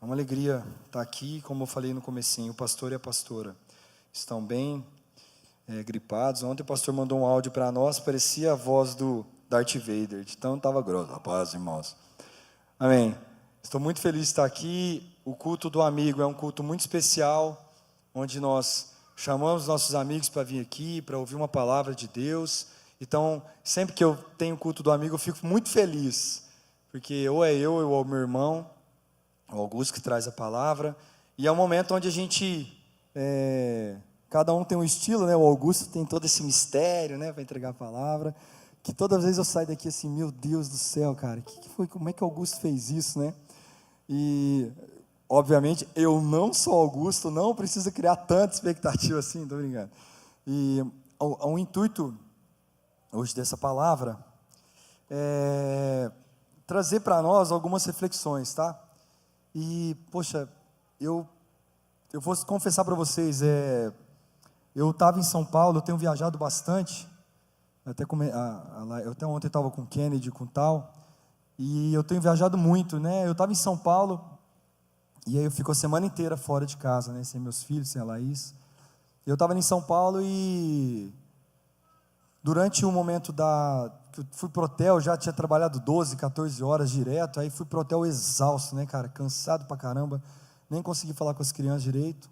É uma alegria estar aqui, como eu falei no comecinho, o pastor e a pastora estão bem gripados. Ontem o pastor mandou um áudio para nós, parecia a voz do Darth Vader, de tão estava grosso. Rapaz, irmãos. Amém. Estou muito feliz de estar aqui. O culto do amigo é um culto muito especial, onde nós chamamos nossos amigos para vir aqui, para ouvir uma palavra de Deus. Então, sempre que eu tenho o culto do amigo, eu fico muito feliz, porque ou é eu ou é o meu irmão, o Augusto, que traz a palavra, e é um momento onde a gente, cada um tem um estilo, né? O Augusto tem todo esse mistério, né, para entregar a palavra, que todas as vezes eu saio daqui assim, meu Deus do céu, cara, que foi, como é que o Augusto fez isso, né? E, obviamente, eu não sou Augusto, não preciso criar tanta expectativa assim, tô brincando. E o intuito hoje dessa palavra é trazer para nós algumas reflexões, tá? E, poxa, eu vou confessar para vocês, eu estava em São Paulo, eu tenho viajado bastante, eu até ontem estava com o Kennedy, com tal, e eu tenho viajado muito, né? Eu estava em São Paulo, e aí eu fico a semana inteira fora de casa, né? Sem meus filhos, sem a Laís. Eu estava em São Paulo e durante o momento que eu fui pro hotel, já tinha trabalhado 12, 14 horas direto, aí fui pro hotel exausto, né, cara, cansado pra caramba, nem consegui falar com as crianças direito,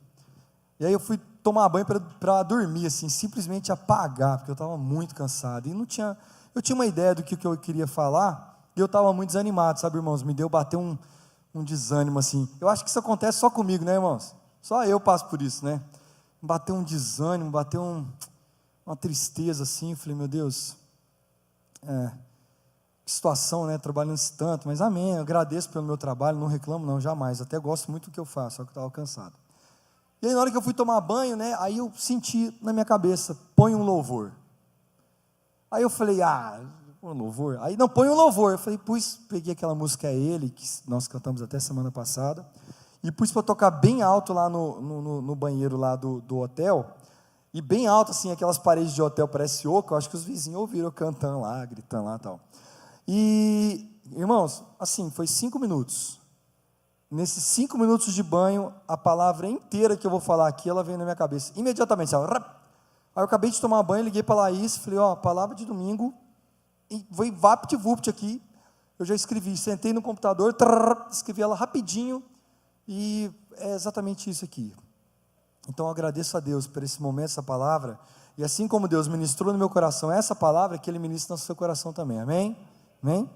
e aí eu fui tomar banho para dormir, assim, simplesmente apagar, porque eu estava muito cansado, e eu tinha uma ideia do que eu queria falar, e eu estava muito desanimado, sabe, irmãos, bateu um desânimo, assim, eu acho que isso acontece só comigo, né, irmãos, só eu passo por isso, né, bateu um desânimo, uma tristeza, assim, eu falei, meu Deus, que situação, né, trabalhando tanto, mas amém, eu agradeço pelo meu trabalho, não reclamo não, jamais, até gosto muito do que eu faço, só que eu estava cansado. E aí na hora que eu fui tomar banho, né, aí eu senti na minha cabeça, põe um louvor. Aí eu falei, um louvor? Aí não, põe um louvor. Eu falei, peguei aquela música É Ele, que nós cantamos até semana passada, e pus para tocar bem alto lá no banheiro lá do hotel, e bem alto assim, aquelas paredes de hotel parece oco, eu acho que os vizinhos ouviram eu cantando lá, gritando lá e tal. E, irmãos, assim, foi 5 minutos. Nesses 5 minutos de banho, a palavra inteira que eu vou falar aqui, ela veio na minha cabeça, imediatamente, aí eu acabei de tomar banho, liguei para a Laís, falei, palavra de domingo, e foi vapt-vupt aqui, eu já escrevi, sentei no computador, escrevi ela rapidinho, e é exatamente isso aqui. Então eu agradeço a Deus por esse momento, essa palavra, e assim como Deus ministrou no meu coração essa palavra, que Ele ministra no seu coração também, amém? Amém?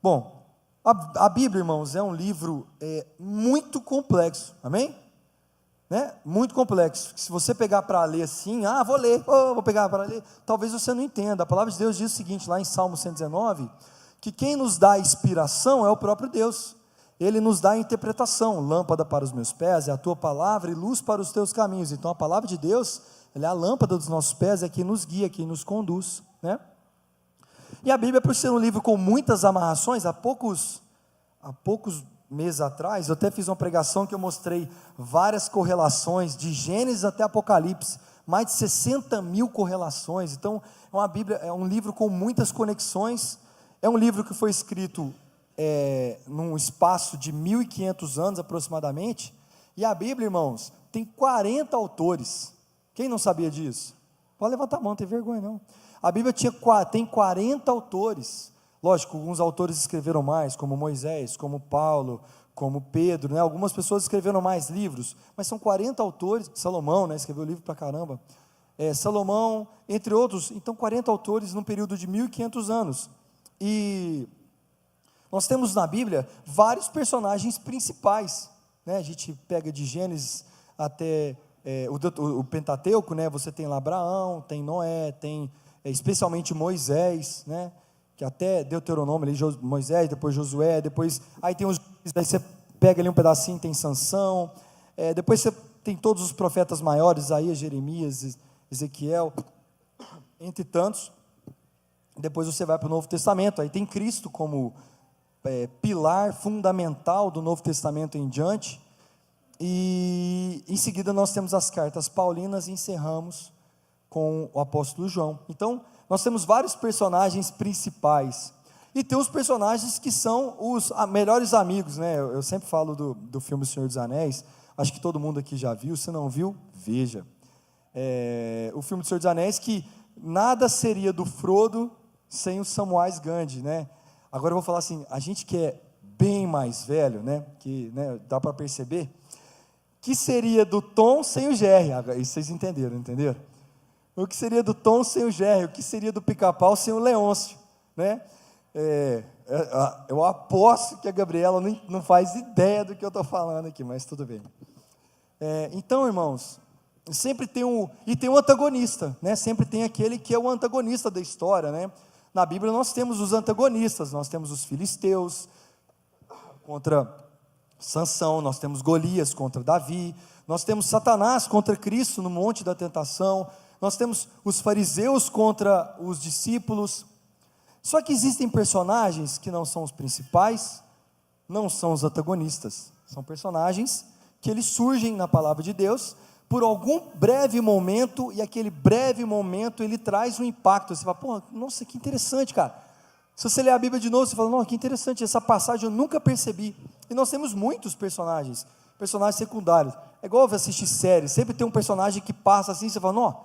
Bom, a Bíblia, irmãos, é um livro muito complexo, amém? Né? Muito complexo, se você pegar para ler assim, vou pegar para ler, talvez você não entenda. A palavra de Deus diz o seguinte, lá em Salmo 119, que quem nos dá a inspiração é o próprio Deus. Ele nos dá a interpretação, lâmpada para os meus pés, é a tua palavra e luz para os teus caminhos. Então a palavra de Deus, ela é a lâmpada dos nossos pés, é quem nos guia, quem nos conduz, né? E a Bíblia, por ser um livro com muitas amarrações, há poucos meses atrás, eu até fiz uma pregação que eu mostrei várias correlações, de Gênesis até Apocalipse, mais de 60 mil correlações. Então a Bíblia é um livro com muitas conexões, é um livro que foi escrito num espaço de 1.500 anos aproximadamente, e a Bíblia, irmãos, tem 40 autores, quem não sabia disso? Pode levantar a mão, não tem vergonha não. A Bíblia tem 40 autores, lógico, alguns autores escreveram mais, como Moisés, como Paulo, como Pedro, né? Algumas pessoas escreveram mais livros, mas são 40 autores, Salomão, né? Escreveu livro pra caramba, Salomão, entre outros, então 40 autores num período de 1.500 anos, e nós temos na Bíblia vários personagens principais, né? A gente pega de Gênesis até o Pentateuco, né? Você tem lá Abraão, tem Noé, tem especialmente Moisés, né? Que até Deuteronômio, ali, Moisés, depois Josué, aí tem daí você pega ali um pedacinho, tem Sansão, depois você tem todos os profetas maiores, Isaías, Jeremias, Ezequiel, entre tantos. Depois você vai para o Novo Testamento, aí tem Cristo como pilar fundamental do Novo Testamento em diante, e em seguida nós temos as cartas paulinas e encerramos com o apóstolo João. Então nós temos vários personagens principais, E tem os personagens que são os melhores amigos, né? Eu sempre falo do filme O Senhor dos Anéis, acho que todo mundo aqui já viu, se não viu, veja. O filme do Senhor dos Anéis, que nada seria do Frodo sem o Samwise Gamgee, né? Agora eu vou falar assim, a gente que é bem mais velho, né? Que, né, dá para perceber, que seria do Tom sem o Jerry? Isso vocês entenderam? O que seria do Tom sem o Jerry? O que seria do Pica-Pau sem o Leôncio, né? Eu aposto que a Gabriela não faz ideia do que eu estou falando aqui, mas tudo bem. Então, irmãos, sempre tem um antagonista, né? Sempre tem aquele que é o antagonista da história, né? Na Bíblia nós temos os antagonistas, nós temos os filisteus contra Sansão, nós temos Golias contra Davi, nós temos Satanás contra Cristo no monte da tentação, nós temos os fariseus contra os discípulos. Só que existem personagens que não são os principais, não são os antagonistas, são personagens que eles surgem na palavra de Deus por algum breve momento, e aquele breve momento ele traz um impacto. Você fala, pô, nossa, que interessante, cara. Se você ler a Bíblia de novo, você fala, nossa, que interessante, essa passagem eu nunca percebi. E nós temos muitos personagens secundários. É igual você assistir séries, sempre tem um personagem que passa assim, você fala, nossa,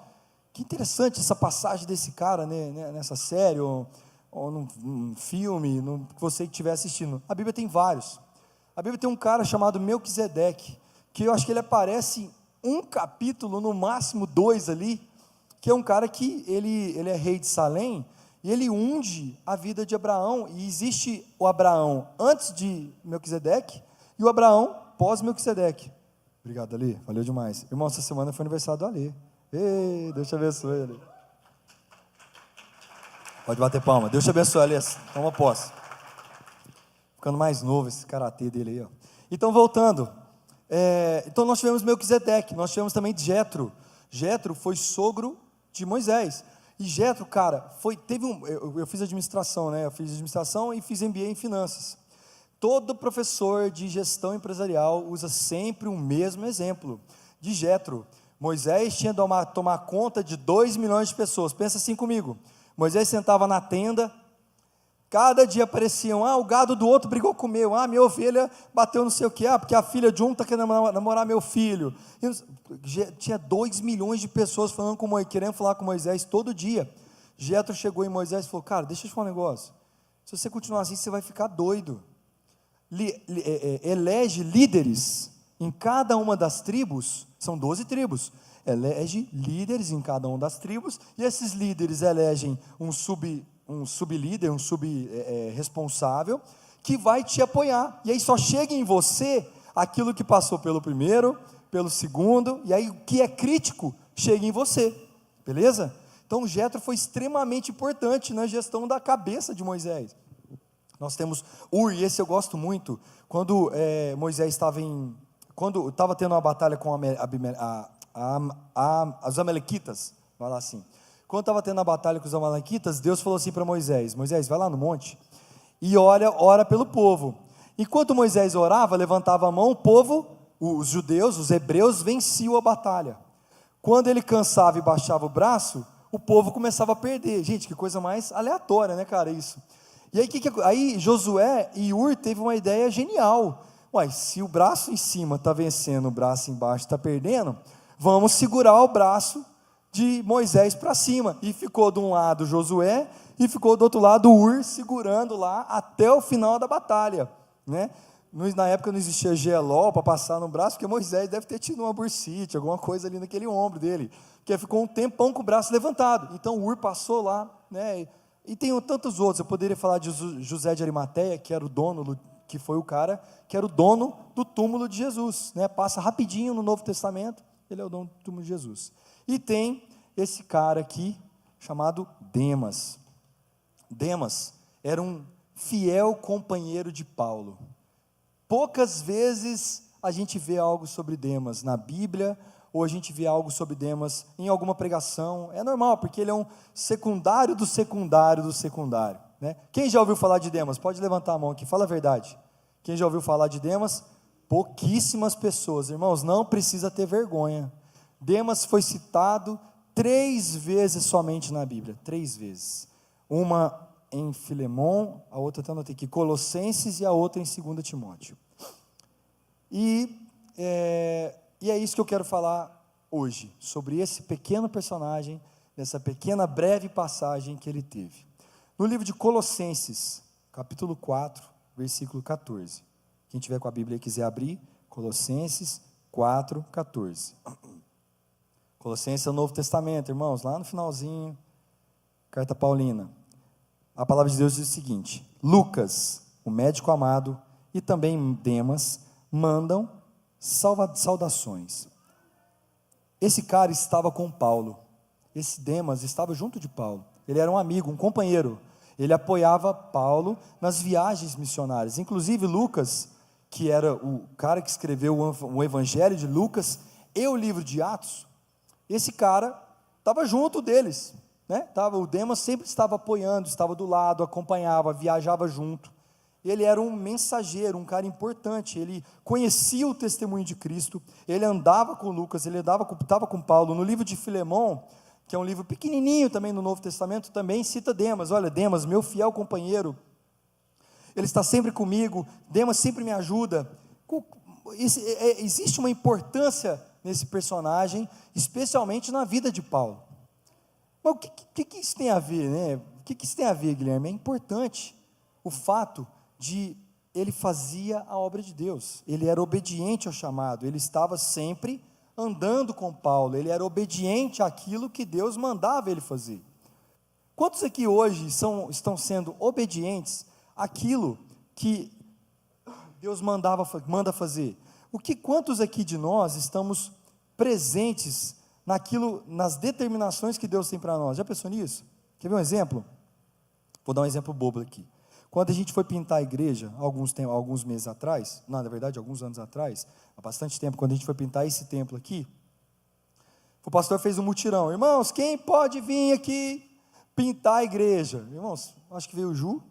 que interessante essa passagem desse cara, né, nessa série, ou num filme, que você estiver assistindo. A Bíblia tem vários. A Bíblia tem um cara chamado Melquisedeque, que eu acho que ele aparece um capítulo, no máximo 2 ali, que é um cara que ele é rei de Salém, e ele unge a vida de Abraão, e existe o Abraão antes de Melquisedeque, e o Abraão pós-Melquisedeque. Obrigado, Ali, valeu demais. Irmão, essa semana foi aniversário do Ali. Ei, Deus te abençoe, Ali. Pode bater palma, Deus te abençoe, Ali, toma posse. Ficando mais novo esse karatê dele aí, ó. Então, voltando, então nós tivemos Melquisedeque, nós tivemos também Jetro. Jetro foi sogro de Moisés, e Jetro, cara, eu fiz administração, né? Eu fiz administração e fiz MBA em finanças. Todo professor de gestão empresarial usa sempre o mesmo exemplo de Jetro. Moisés tinha de tomar conta de 2 milhões de pessoas. Pensa assim comigo, Moisés sentava na tenda, cada dia apareciam, o gado do outro brigou com o meu, minha ovelha bateu não sei o que, porque a filha de um está querendo namorar meu filho. Tinha 2 milhões de pessoas querendo falar com Moisés todo dia. Jetro chegou em Moisés e falou, cara, deixa eu te falar um negócio, se você continuar assim, você vai ficar doido. Elege líderes em cada uma das tribos, são 12 tribos, elege líderes em cada uma das tribos, e esses líderes elegem um sublíder, responsável, que vai te apoiar, e aí só chega em você aquilo que passou pelo primeiro, pelo segundo, e aí o que é crítico, chega em você, beleza? Então Jetro foi extremamente importante na gestão da cabeça de Moisés. Nós temos Ur, e esse eu gosto muito, quando Moisés quando estava tendo uma batalha com os amalequitas, vai lá assim, quando estava tendo a batalha com os amalequitas, Deus falou assim para Moisés, vai lá no monte, e ora pelo povo. Enquanto Moisés orava, levantava a mão, o povo, os judeus, os hebreus, venciam a batalha. Quando ele cansava e baixava o braço, o povo começava a perder. Gente, que coisa mais aleatória, né, cara, isso. E aí, aí Josué e Ur teve uma ideia genial. Se o braço em cima está vencendo, o braço embaixo está perdendo, vamos segurar o braço de Moisés para cima. E ficou de um lado Josué, e ficou do outro lado Ur, segurando lá até o final da batalha, né? Na época não existia gelol para passar no braço, porque Moisés deve ter tido uma bursite, alguma coisa ali naquele ombro dele, que ficou um tempão com o braço levantado. Então Ur passou lá, né? E tem tantos outros. Eu poderia falar de José de Arimateia, que era o dono, que foi o cara que era o dono do túmulo de Jesus, né? Passa rapidinho no Novo Testamento, ele é o dono do túmulo de Jesus. E tem esse cara aqui, chamado Demas. Demas era um fiel companheiro de Paulo. Poucas vezes a gente vê algo sobre Demas na Bíblia, ou a gente vê algo sobre Demas em alguma pregação. É normal, porque ele é um secundário do secundário do secundário, né? Quem já ouviu falar de Demas? Pode levantar a mão aqui, fala a verdade. Quem já ouviu falar de Demas? Pouquíssimas pessoas. Irmãos, não precisa ter vergonha. Demas foi citado 3 vezes somente na Bíblia, 3 vezes. Uma em Filemon, a outra eu anotei aqui, Colossenses, e a outra em 2 Timóteo. E é isso que eu quero falar hoje, sobre esse pequeno personagem, nessa pequena breve passagem que ele teve. No livro de Colossenses, capítulo 4, versículo 14. Quem tiver com a Bíblia e quiser abrir, Colossenses 4, 14. Colossenses é o Novo Testamento, irmãos, lá no finalzinho, carta paulina. A palavra de Deus diz o seguinte: Lucas, o médico amado, e também Demas, mandam saudações. Esse cara estava com Paulo, esse Demas estava junto de Paulo, ele era um amigo, um companheiro, ele apoiava Paulo nas viagens missionárias. Inclusive Lucas, que era o cara que escreveu o Evangelho de Lucas e o livro de Atos, esse cara estava junto deles, né? O Demas sempre estava apoiando, estava do lado, acompanhava, viajava junto. Ele era um mensageiro, um cara importante, ele conhecia o testemunho de Cristo, ele andava com Lucas, ele estava com Paulo. No livro de Filemon, que é um livro pequenininho também no Novo Testamento, também cita Demas. Olha, Demas, meu fiel companheiro, ele está sempre comigo, Demas sempre me ajuda. Existe uma importância nesse personagem, especialmente na vida de Paulo. Mas o que isso tem a ver, né? O que isso tem a ver, Guilherme? É importante o fato de ele fazia a obra de Deus, ele era obediente ao chamado, ele estava sempre andando com Paulo, ele era obediente àquilo que Deus mandava ele fazer. Quantos aqui hoje estão sendo obedientes àquilo que Deus manda fazer? Quantos aqui de nós estamos presentes nas determinações que Deus tem para nós? Já pensou nisso? Quer ver um exemplo? Vou dar um exemplo bobo aqui. Quando a gente foi pintar a igreja, alguns meses atrás, não, na verdade, alguns anos atrás, há bastante tempo, quando a gente foi pintar esse templo aqui, o pastor fez um mutirão. Irmãos, quem pode vir aqui pintar a igreja? Irmãos, acho que veio o Ju,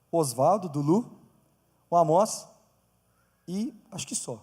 o Osvaldo, Dulu, o Amós, e acho que só.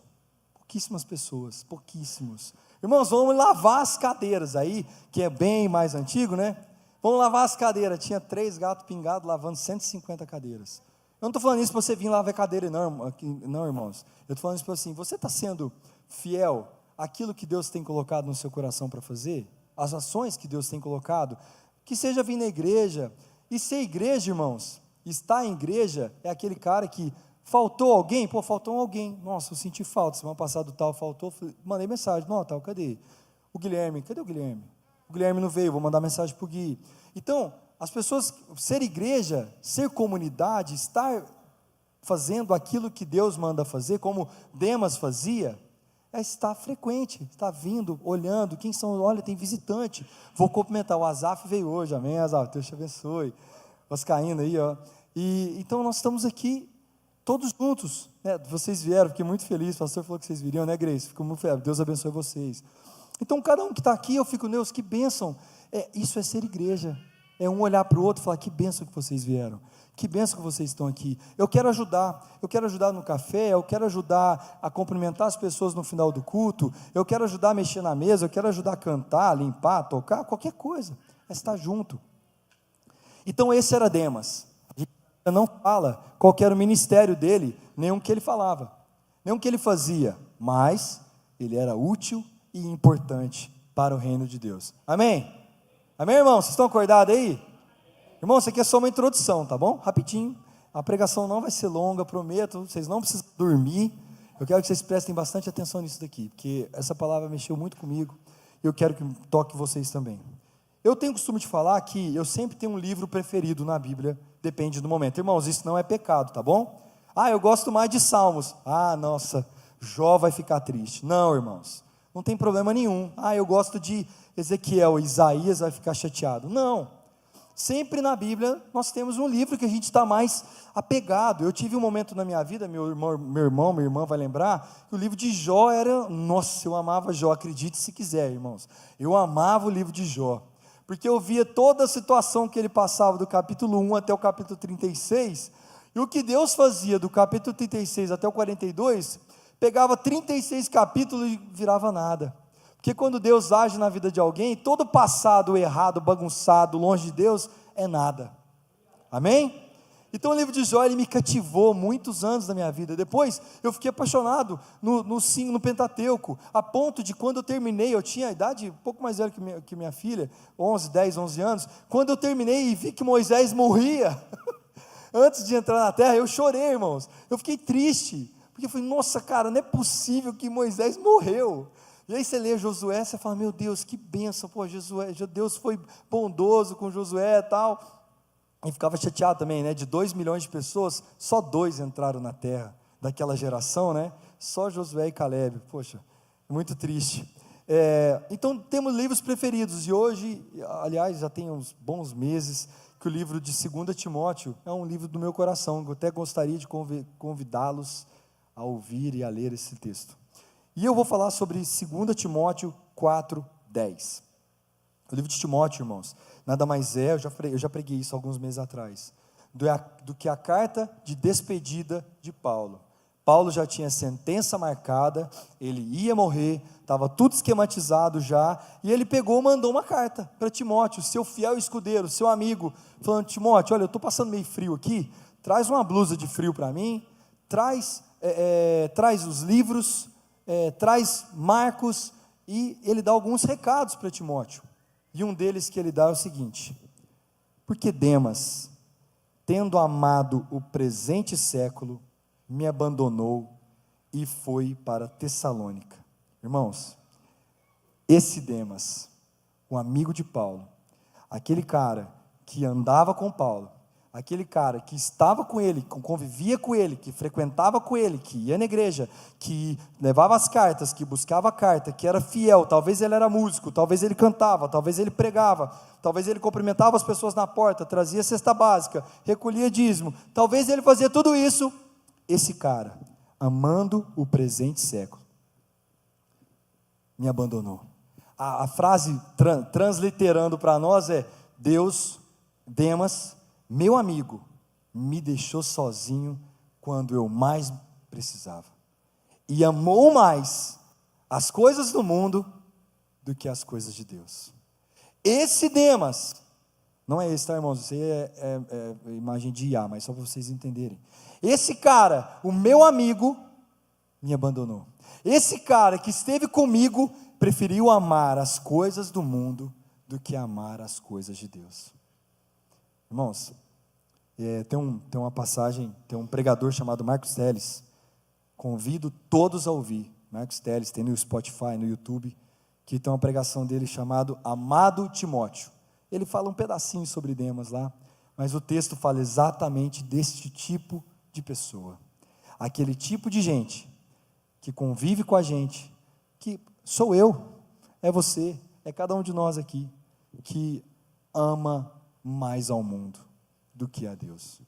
Pouquíssimas pessoas, pouquíssimos. Irmãos, vamos lavar as cadeiras aí, que é bem mais antigo, né? Vamos lavar as cadeiras. Tinha 3 gatos pingados lavando 150 cadeiras. Eu não estou falando isso para você vir lavar cadeira, não, irmãos. Eu estou falando isso para assim, você está sendo fiel àquilo que Deus tem colocado no seu coração para fazer? As ações que Deus tem colocado? Que seja vir na igreja. E ser igreja, irmãos, estar em igreja é aquele cara que faltou alguém? Pô, faltou alguém. Nossa, eu senti falta. Semana passada o tal faltou. Mandei mensagem. Não, tal, cadê? O Guilherme. Cadê o Guilherme? O Guilherme não veio, vou mandar mensagem para o Gui. Então, as pessoas, ser igreja, ser comunidade, estar fazendo aquilo que Deus manda fazer, como Demas fazia, é estar frequente, estar vindo, olhando, quem são, olha, tem visitante, vou cumprimentar, o Azaf veio hoje, amém, Azaf, Deus te abençoe, vascaíno aí, ó, então nós estamos aqui, todos juntos, né? Vocês vieram, fiquei muito feliz, o pastor falou que vocês viriam, né, Grace, fico muito feliz, Deus abençoe vocês. Então, cada um que está aqui, eu fico, Deus, que bênção, isso é ser igreja, é um olhar para o outro e falar, que bênção que vocês vieram, que bênção que vocês estão aqui, eu quero ajudar no café, eu quero ajudar a cumprimentar as pessoas no final do culto, eu quero ajudar a mexer na mesa, eu quero ajudar a cantar, limpar, tocar, qualquer coisa, é estar junto. Então, esse era Demas, a gente não fala qual era o ministério dele, nem o que ele falava, nem o que ele fazia, mas ele era útil e importante para o reino de Deus. Amém? Amém, irmãos? Vocês estão acordados aí? Irmão, isso aqui é só uma introdução, tá bom? Rapidinho. A pregação não vai ser longa, prometo. Vocês não precisam dormir. Eu quero que vocês prestem bastante atenção nisso daqui, porque essa palavra mexeu muito comigo e eu quero que toque vocês também. Eu tenho costume de falar que eu sempre tenho um livro preferido na Bíblia, depende do momento. Irmãos, isso não é pecado, tá bom? Eu gosto mais de Salmos. Nossa, Jó vai ficar triste. Não, irmãos. Não tem problema nenhum. Eu gosto de Ezequiel, Isaías vai ficar chateado. Não. Sempre na Bíblia nós temos um livro que a gente está mais apegado. Eu tive um momento na minha vida, minha irmã vai lembrar, que o livro de Jó era, nossa, eu amava Jó, acredite se quiser, irmãos. Eu amava o livro de Jó, porque eu via toda a situação que ele passava do capítulo 1 até o capítulo 36, e o que Deus fazia do capítulo 36 até o 42, pegava 36 capítulos e virava nada. Porque quando Deus age na vida de alguém, todo passado errado, bagunçado, longe de Deus, é nada. Amém? Então o livro de Jó, ele me cativou muitos anos da minha vida. Depois eu fiquei apaixonado no Pentateuco, a ponto de quando eu terminei, eu tinha a idade um pouco mais velha que minha filha, 10, 11 anos, quando eu terminei e vi que Moisés morria, antes de entrar na terra, eu chorei, irmãos, eu fiquei triste, porque eu falei, nossa cara, não é possível que Moisés morreu. E aí você lê Josué, você fala, meu Deus, que bênção, pô, Deus foi bondoso com Josué e tal. E ficava chateado também, né? De 2 milhões de pessoas, só 2 entraram na terra, daquela geração, né? Só Josué e Caleb, poxa, muito triste. Então temos livros preferidos, e hoje, aliás, já tem uns bons meses, que o livro de 2 Timóteo é um livro do meu coração, eu até gostaria de convidá-los a ouvir e a ler esse texto. E eu vou falar sobre 2 Timóteo 4:10. O livro de Timóteo, irmãos, nada mais é, eu já preguei isso alguns meses atrás, do que a carta de despedida de Paulo. Paulo já tinha sentença marcada, ele ia morrer, estava tudo esquematizado já, e ele mandou uma carta para Timóteo, seu fiel escudeiro, seu amigo, falando, Timóteo, olha, eu estou passando meio frio aqui, traz uma blusa de frio para mim, traz os livros, traz Marcos, e ele dá alguns recados para Timóteo. E um deles que ele dá é o seguinte: porque Demas, tendo amado o presente século, me abandonou e foi para Tessalônica. Irmãos, esse Demas, o amigo de Paulo, aquele cara que andava com Paulo, aquele cara que estava com ele, que convivia com ele, que frequentava com ele, que ia na igreja, que levava as cartas, que buscava a carta, que era fiel, talvez ele era músico, talvez ele cantava, talvez ele pregava, talvez ele cumprimentava as pessoas na porta, trazia cesta básica, recolhia dízimo, talvez ele fazia tudo isso, esse cara, amando o presente século, me abandonou. A frase transliterando para nós é, Demas, meu amigo, me deixou sozinho quando eu mais precisava, e amou mais as coisas do mundo do que as coisas de Deus. Esse Demas, não é esse, tá, irmãos? Isso aí é imagem de IA, mas só para vocês entenderem. Esse cara, o meu amigo, me abandonou. Esse cara que esteve comigo, preferiu amar as coisas do mundo do que amar as coisas de Deus. Irmãos, tem uma passagem, tem um pregador chamado Marcos Telles, convido todos a ouvir, Marcos Telles, tem no Spotify, no YouTube, que tem uma pregação dele chamado Amado Timóteo. Ele fala um pedacinho sobre Demas lá, mas o texto fala exatamente deste tipo de pessoa, aquele tipo de gente, que convive com a gente, que sou eu, é você, é cada um de nós aqui, que ama mais ao mundo do que a Deus,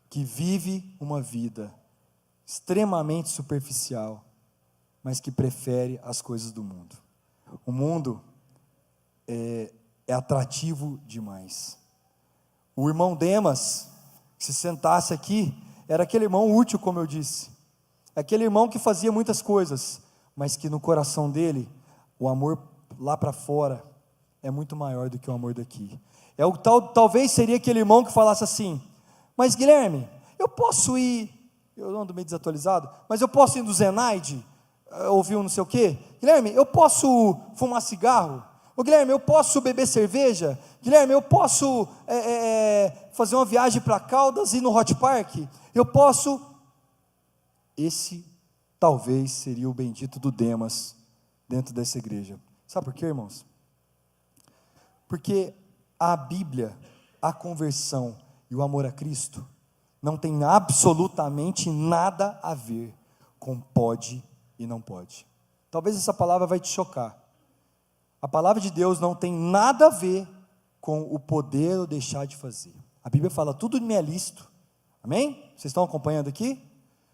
que vive uma vida extremamente superficial, mas que prefere as coisas do mundo. O mundo é atrativo demais. O irmão Demas, que se sentasse aqui, era aquele irmão útil, como eu disse, aquele irmão que fazia muitas coisas, mas que no coração dele, o amor lá para fora é muito maior do que o amor daqui. Talvez seria aquele irmão que falasse assim, mas Guilherme, eu posso ir, eu ando meio desatualizado, mas eu posso ir no Zenaide, ouvir um não sei o quê? Guilherme, eu posso fumar cigarro? Ô Guilherme, eu posso beber cerveja? Guilherme, eu posso fazer uma viagem para Caldas e ir no Hot Park? Eu posso... Esse talvez seria o bendito do Demas dentro dessa igreja. Sabe por quê, irmãos? Porque a Bíblia, a conversão e o amor a Cristo não tem absolutamente nada a ver com pode e não pode. Talvez essa palavra vai te chocar. A palavra de Deus não tem nada a ver com o poder ou deixar de fazer. A Bíblia fala tudo me é lícito. Amém? Vocês estão acompanhando aqui?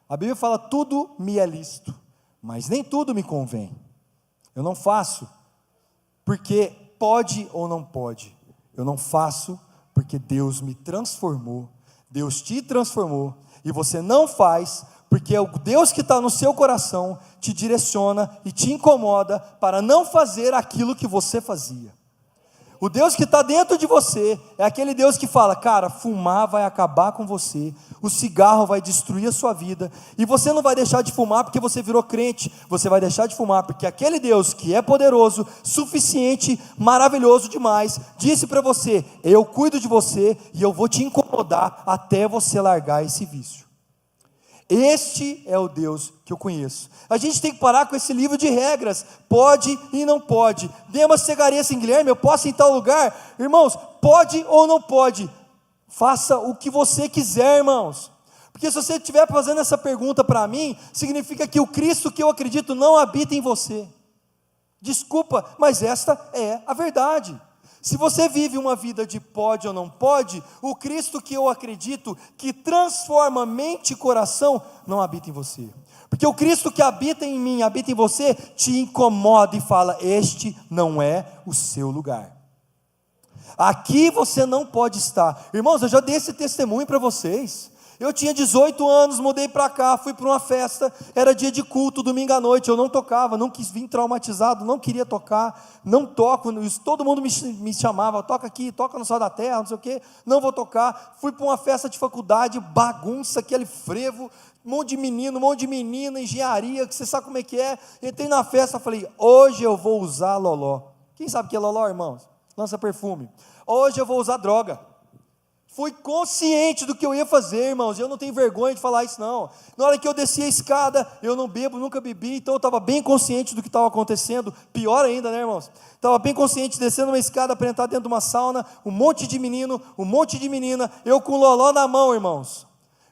A Bíblia fala tudo me é lícito, mas nem tudo me convém. Eu não faço porque pode ou não pode. Eu não faço porque Deus me transformou, Deus te transformou, e você não faz porque é o Deus que está no seu coração te direciona e te incomoda para não fazer aquilo que você fazia. O Deus que está dentro de você é aquele Deus que fala, cara, fumar vai acabar com você, o cigarro vai destruir a sua vida, e você não vai deixar de fumar porque você virou crente, você vai deixar de fumar porque aquele Deus que é poderoso, suficiente, maravilhoso demais, disse para você, eu cuido de você e eu vou te incomodar até você largar esse vício. Este é o Deus que eu conheço. A gente tem que parar com esse livro de regras, pode e não pode. Demas cegaria assim, Guilherme, eu posso ir em tal lugar? Irmãos, pode ou não pode? Faça o que você quiser, irmãos. Porque se você estiver fazendo essa pergunta para mim, significa que o Cristo que eu acredito não habita em você. Desculpa, mas esta é a verdade. Se você vive uma vida de pode ou não pode, o Cristo que eu acredito, que transforma mente e coração, não habita em você. Porque o Cristo que habita em mim, habita em você, te incomoda e fala, este não é o seu lugar. Aqui você não pode estar. Irmãos, eu já dei esse testemunho para vocês. Eu tinha 18 anos, mudei para cá, fui para uma festa, era dia de culto, domingo à noite, eu não tocava, não quis vir traumatizado, não queria tocar, não toco, todo mundo me chamava, toca aqui, toca no Sol da Terra, não sei o quê, não vou tocar, fui para uma festa de faculdade, bagunça, aquele frevo, um monte de menino, um monte de menina, engenharia, que você sabe como é que é, entrei na festa, falei, hoje eu vou usar loló. Quem sabe o que é loló, irmãos? Lança perfume. Hoje eu vou usar droga. Fui consciente do que eu ia fazer, irmãos, eu não tenho vergonha de falar isso não. Na hora que eu desci a escada, eu não bebo, nunca bebi, então eu estava bem consciente do que estava acontecendo, pior ainda, né, irmãos? Estava bem consciente, descendo uma escada para entrar dentro de uma sauna, um monte de menino, um monte de menina, eu com o loló na mão, irmãos.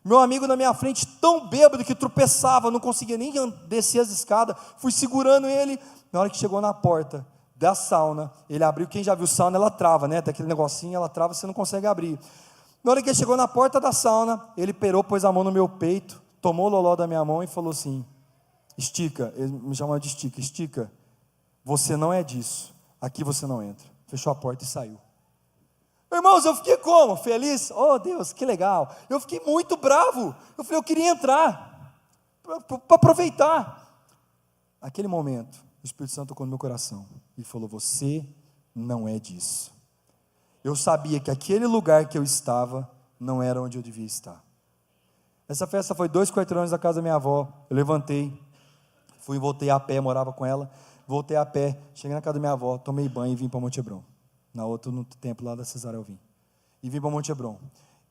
Meu amigo na minha frente, tão bêbado que tropeçava, não conseguia nem descer as escadas, fui segurando ele, na hora que chegou na porta da sauna, ele abriu, quem já viu sauna, ela trava, né, tem aquele negocinho, ela trava, você não consegue abrir. Na hora que ele chegou na porta da sauna, ele pôs a mão no meu peito, tomou o loló da minha mão e falou assim, estica, ele me chamava de estica, você não é disso, aqui você não entra. Fechou a porta e saiu. Irmãos, eu fiquei como? Feliz? Oh Deus, que legal. Eu fiquei muito bravo, eu falei, eu queria entrar, para aproveitar. Naquele momento, o Espírito Santo tocou no meu coração e falou, você não é disso. Eu sabia que aquele lugar que eu estava não era onde eu devia estar. Essa festa foi 2 quarteirões da casa da minha avó. Eu levantei, voltei a pé, morava com ela. Voltei a pé, cheguei na casa da minha avó, tomei banho e vim para Monte Hebron. No templo lá da Cesárea eu vim. E vim para Monte Hebron.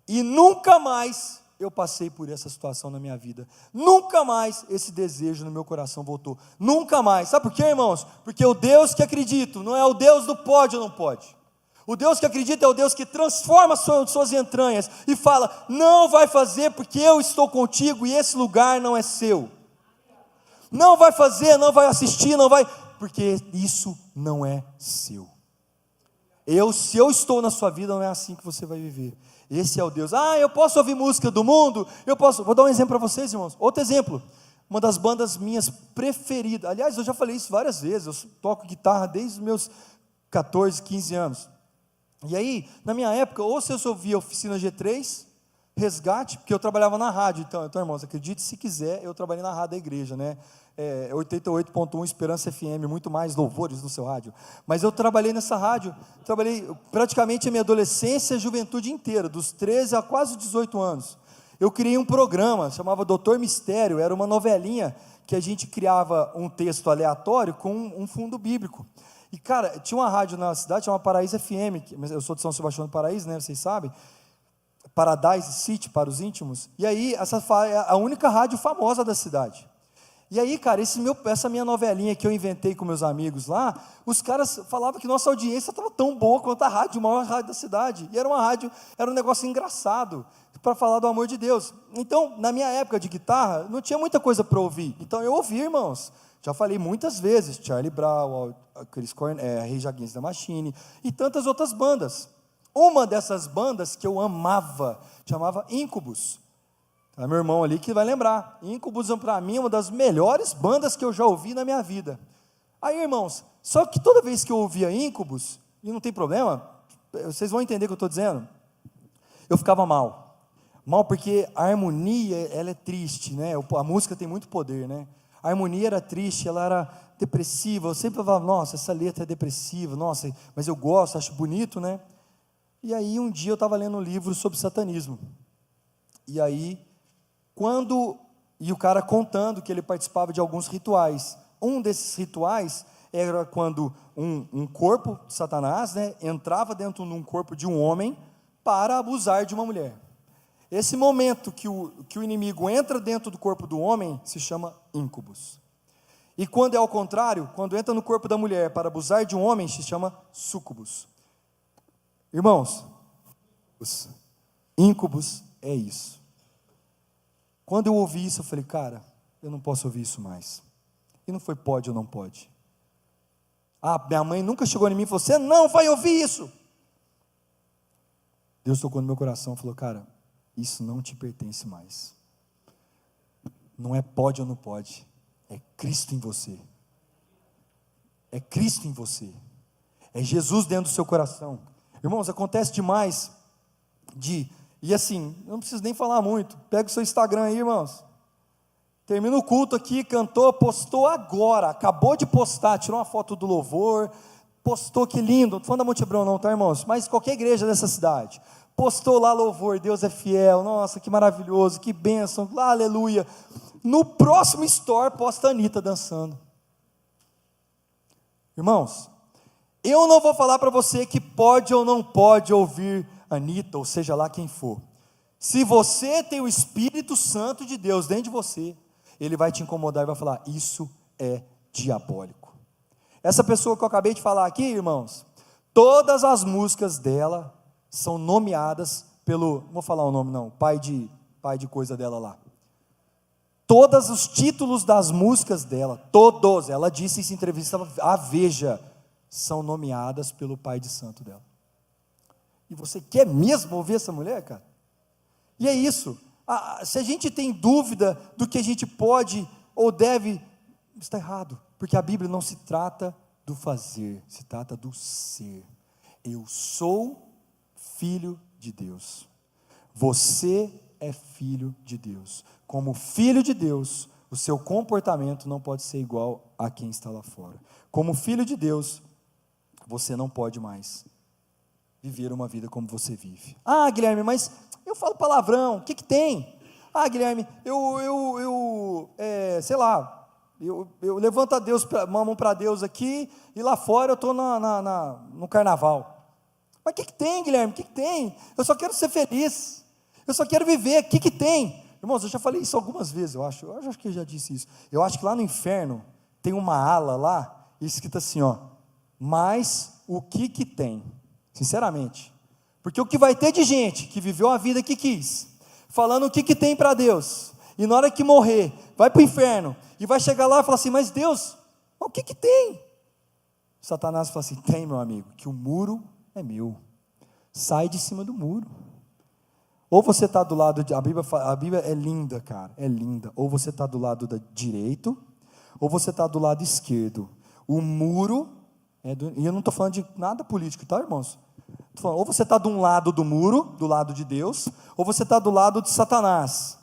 E nunca mais eu passei por essa situação na minha vida. Nunca mais esse desejo no meu coração voltou. Nunca mais. Sabe por quê, irmãos? Porque o Deus que acredito não é o Deus do pode ou não pode. O Deus que acredita é o Deus que transforma suas entranhas e fala, não vai fazer porque eu estou contigo e esse lugar não é seu. Não vai fazer, não vai assistir, não vai, porque isso não é seu. Se eu estou na sua vida, não é assim que você vai viver. Esse é o Deus. Eu posso ouvir música do mundo, vou dar um exemplo para vocês, irmãos. Outro exemplo, uma das bandas minhas preferidas, aliás, eu já falei isso várias vezes, eu toco guitarra desde os meus 14, 15 anos. E aí, na minha época, ou se eu ouvia Oficina G3, Resgate, porque eu trabalhava na rádio, então irmãos, acredite se quiser, eu trabalhei na rádio da igreja, né, 88.1 Esperança FM, muito mais louvores no seu rádio, mas eu trabalhei nessa rádio, trabalhei praticamente a minha adolescência e juventude inteira, dos 13 a quase 18 anos, eu criei um programa, chamava Doutor Mistério, era uma novelinha, que a gente criava um texto aleatório com um fundo bíblico. E, cara, tinha uma rádio na cidade, chamada Paraíso FM, eu sou de São Sebastião do Paraíso, né, vocês sabem, Paradise City, para os íntimos, e aí, essa é a única rádio famosa da cidade. E aí, cara, essa minha novelinha que eu inventei com meus amigos lá, os caras falavam que nossa audiência estava tão boa quanto a maior rádio da cidade, e era um negócio engraçado, para falar do amor de Deus. Então, na minha época de guitarra, não tinha muita coisa para ouvir, então eu ouvi, irmãos, já falei muitas vezes, Charlie Brown, Chris Cornell, Rage Against the Machine, e tantas outras bandas. Uma dessas bandas que eu amava, chamava Incubus. É meu irmão ali que vai lembrar. Incubus, para mim, é uma das melhores bandas que eu já ouvi na minha vida. Aí, irmãos, só que toda vez que eu ouvia Incubus, e não tem problema, vocês vão entender o que eu estou dizendo, eu ficava mal. Mal porque a harmonia, ela é triste, né? A música tem muito poder, né? A harmonia era triste, ela era depressiva. Eu sempre falava, nossa, essa letra é depressiva, nossa, mas eu gosto, acho bonito, né? E aí um dia eu estava lendo um livro sobre satanismo. E aí, e o cara contando que ele participava de alguns rituais. Um desses rituais era quando um corpo de Satanás, né, entrava dentro de um corpo de um homem para abusar de uma mulher. Esse momento que o inimigo entra dentro do corpo do homem se chama íncubus. E quando é ao contrário, quando entra no corpo da mulher para abusar de um homem, se chama súcubus. Irmãos, íncubus é isso. Quando eu ouvi isso, eu falei, cara, eu não posso ouvir isso mais. E não foi pode ou não pode. Minha mãe nunca chegou em mim e falou, você não vai ouvir isso. Deus tocou no meu coração e falou, cara, isso não te pertence mais. Não é pode ou não pode, é Cristo em você. É Cristo em você. É Jesus dentro do seu coração. Irmãos, acontece demais e assim, não preciso nem falar muito. Pega o seu Instagram aí, irmãos. Termina o culto aqui, cantou, postou agora, acabou de postar, tirou uma foto do louvor, postou, que lindo, não estou falando da Monte Hebron não, tá, irmãos? Mas qualquer igreja dessa cidade, postou lá louvor, Deus é fiel, nossa, que maravilhoso, que bênção, aleluia. No próximo story, posta a Anitta dançando. Irmãos, eu não vou falar para você que pode ou não pode ouvir Anitta, ou seja lá quem for. Se você tem o Espírito Santo de Deus dentro de você, ele vai te incomodar e vai falar, isso é diabólico. Essa pessoa que eu acabei de falar aqui, irmãos, todas as músicas dela são nomeadas pelo, não vou falar o nome não, pai de coisa dela lá. Todos os títulos das músicas dela, todos, ela disse isso em entrevista à Veja, são nomeadas pelo pai de santo dela. E você quer mesmo ouvir essa mulher, cara? E é isso. Se a gente tem dúvida do que a gente pode ou deve, está errado, porque a Bíblia não se trata do fazer, se trata do ser. Eu sou filho de Deus. Você é filho de Deus. Como filho de Deus, o seu comportamento não pode ser igual a quem está lá fora. Como filho de Deus, você não pode mais viver uma vida como você vive. Guilherme, mas eu falo palavrão, o que tem? Guilherme, sei lá, eu levanto uma mão para Deus aqui, e lá fora eu estou no carnaval. Mas o que tem, Guilherme, o que tem? Eu só quero ser feliz, eu só quero viver, o que tem? Irmãos, eu já falei isso algumas vezes, eu acho que eu já disse isso. Eu acho que lá no inferno, tem uma ala lá, escrita assim, mas o que tem? Sinceramente, porque o que vai ter de gente que viveu a vida que quis, falando o que tem para Deus, e na hora que morrer, vai para o inferno, e vai chegar lá e falar assim, mas Deus, o que tem? Satanás fala assim, tem, meu amigo, que o muro é meu, sai de cima do muro. Ou você está do lado, a Bíblia é linda, cara, é linda, ou você está do lado direito, ou você está do lado esquerdo. O muro, e eu não estou falando de nada político, tá, irmãos? Falando, ou você está de um lado do muro, do lado de Deus, ou você está do lado de Satanás.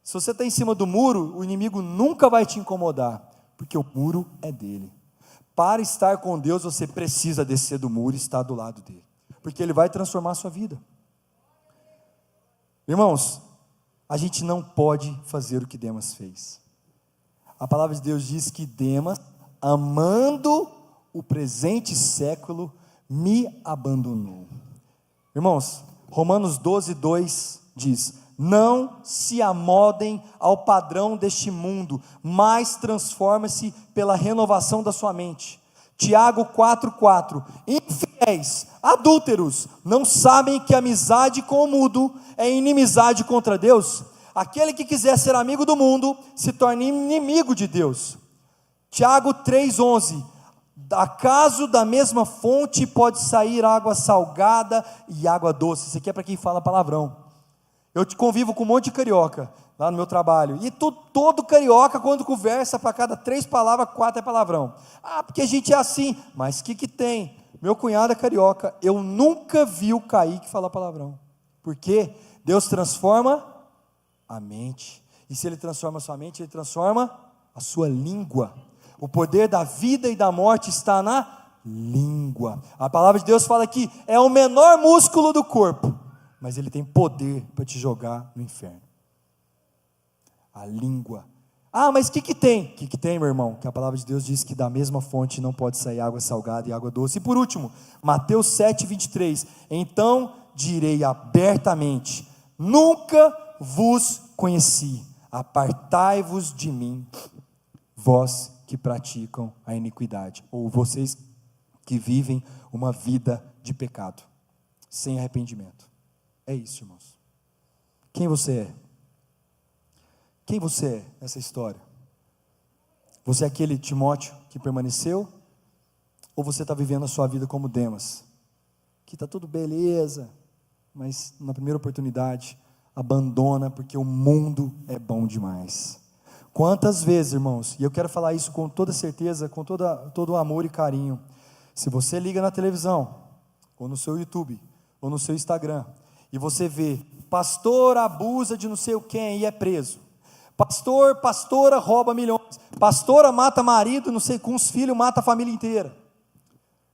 Se você está em cima do muro, o inimigo nunca vai te incomodar, porque o muro é dele. Para estar com Deus, você precisa descer do muro e estar do lado dele, porque ele vai transformar a sua vida. Irmãos, a gente não pode fazer o que Demas fez. A palavra de Deus diz que Demas, amando o presente século, me abandonou. Irmãos, Romanos 12:2 diz, não se amodem ao padrão deste mundo, mas transforma-se pela renovação da sua mente. Tiago 4:4, infiéis, adúlteros, não sabem que amizade com o mundo é inimizade contra Deus? Aquele que quiser ser amigo do mundo, se torna inimigo de Deus. Tiago 3:11, acaso da mesma fonte pode sair água salgada e água doce? Isso aqui é para quem fala palavrão. Eu te convivo com um monte de carioca, lá no meu trabalho, e todo carioca, quando conversa, para cada 3 palavras, 4 é palavrão. Porque a gente é assim, mas o que tem? Meu cunhado é carioca, eu nunca vi o Kaique falar palavrão, porque Deus transforma a mente, e se Ele transforma a sua mente, Ele transforma A sua língua. O poder da vida e da morte está na língua. A palavra de Deus fala que é o menor músculo do corpo, mas ele tem poder para te jogar no inferno. A língua. Ah, mas o que tem? O que tem, meu irmão? Que a palavra de Deus diz que da mesma fonte não pode sair água salgada e água doce. E por último, Mateus 7:23. Então direi abertamente: nunca vos conheci, apartai-vos de mim, vós que praticam a iniquidade, ou vocês que vivem uma vida de pecado, sem arrependimento. É isso, irmãos. Quem você é? Quem você é nessa história? Você é aquele Timóteo que permaneceu? Ou você está vivendo a sua vida como Demas? Que está tudo beleza, mas na primeira oportunidade, abandona, porque o mundo é bom demais. Quantas vezes, irmãos, e eu quero falar isso com toda certeza, com todo o amor e carinho, se você liga na televisão, ou no seu YouTube, ou no seu Instagram, e você vê, pastor abusa de não sei o quem e é preso, pastora rouba milhões, pastora mata marido, não sei, com os filhos mata a família inteira.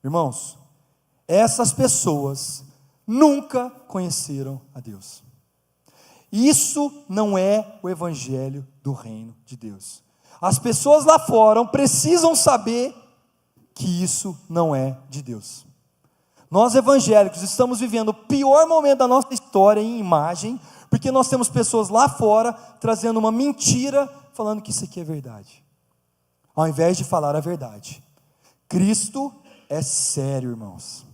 Irmãos, essas pessoas nunca conheceram a Deus. Isso não é o evangelho do reino de Deus. As pessoas lá fora precisam saber que isso não é de Deus. Nós evangélicos estamos vivendo o pior momento da nossa história em imagem, porque nós temos pessoas lá fora trazendo uma mentira, falando que isso aqui é verdade, ao invés de falar a verdade. Cristo é sério, irmãos.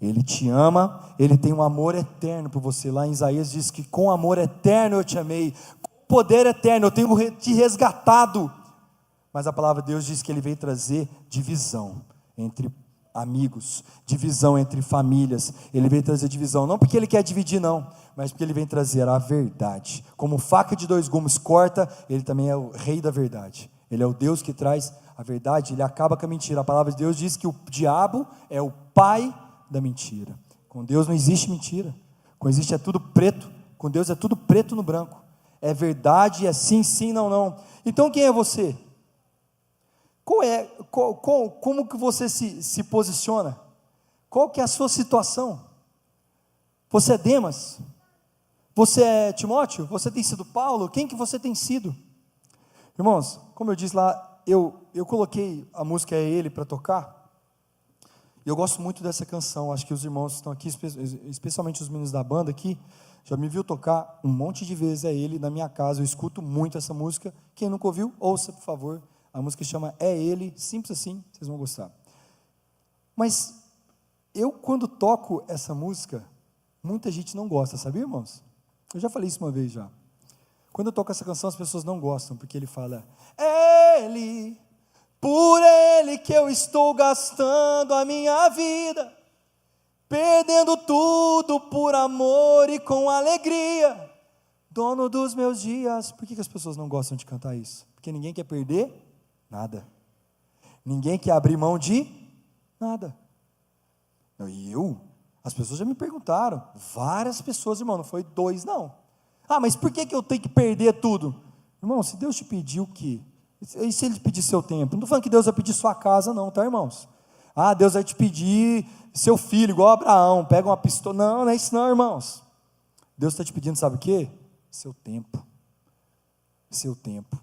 Ele te ama, Ele tem um amor eterno por você. Lá em Isaías diz que com amor eterno eu te amei, com poder eterno eu tenho te resgatado. Mas a palavra de Deus diz que Ele veio trazer divisão entre amigos, divisão entre famílias. Ele veio trazer divisão, não porque Ele quer dividir não, mas porque Ele vem trazer a verdade. Como faca de dois gumes corta, Ele também é o rei da verdade. Ele é o Deus que traz a verdade, Ele acaba com a mentira. A palavra de Deus diz que o diabo é o pai da mentira. Com Deus não existe mentira. Com Deus é tudo preto. Com Deus é tudo preto no branco. É verdade, é sim, sim, não, não. Então quem é você? Como que você se posiciona? Qual que é a sua situação? Você é Demas? Você é Timóteo? Você tem sido Paulo? Quem que você tem sido? Irmãos, como eu disse lá, eu coloquei a música É Ele para tocar. E eu gosto muito dessa canção. Acho que os irmãos que estão aqui, especialmente os meninos da banda aqui, já me viu tocar um monte de vezes É Ele na minha casa. Eu escuto muito essa música. Quem nunca ouviu, ouça, por favor. A música chama É Ele, simples assim, vocês vão gostar. Mas eu, quando toco essa música, muita gente não gosta, sabia, irmãos? Eu já falei isso uma vez já. Quando eu toco essa canção, as pessoas não gostam, porque ele fala: é Ele, por Ele que eu estou gastando a minha vida, perdendo tudo por amor e com alegria, dono dos meus dias. Por que as pessoas não gostam de cantar isso? Porque ninguém quer perder nada. Ninguém quer abrir mão de nada. E as pessoas já me perguntaram, várias pessoas, irmão, não foi 2 não. Ah, mas por que eu tenho que perder tudo? Irmão, se Deus te pediu o quê? E se Ele pedir seu tempo? Não estou falando que Deus vai pedir sua casa não, tá, irmãos? Ah, Deus vai te pedir seu filho, igual Abraão, pega uma pistola. Não, não é isso não, irmãos. Deus está te pedindo, sabe o quê? Seu tempo. Seu tempo.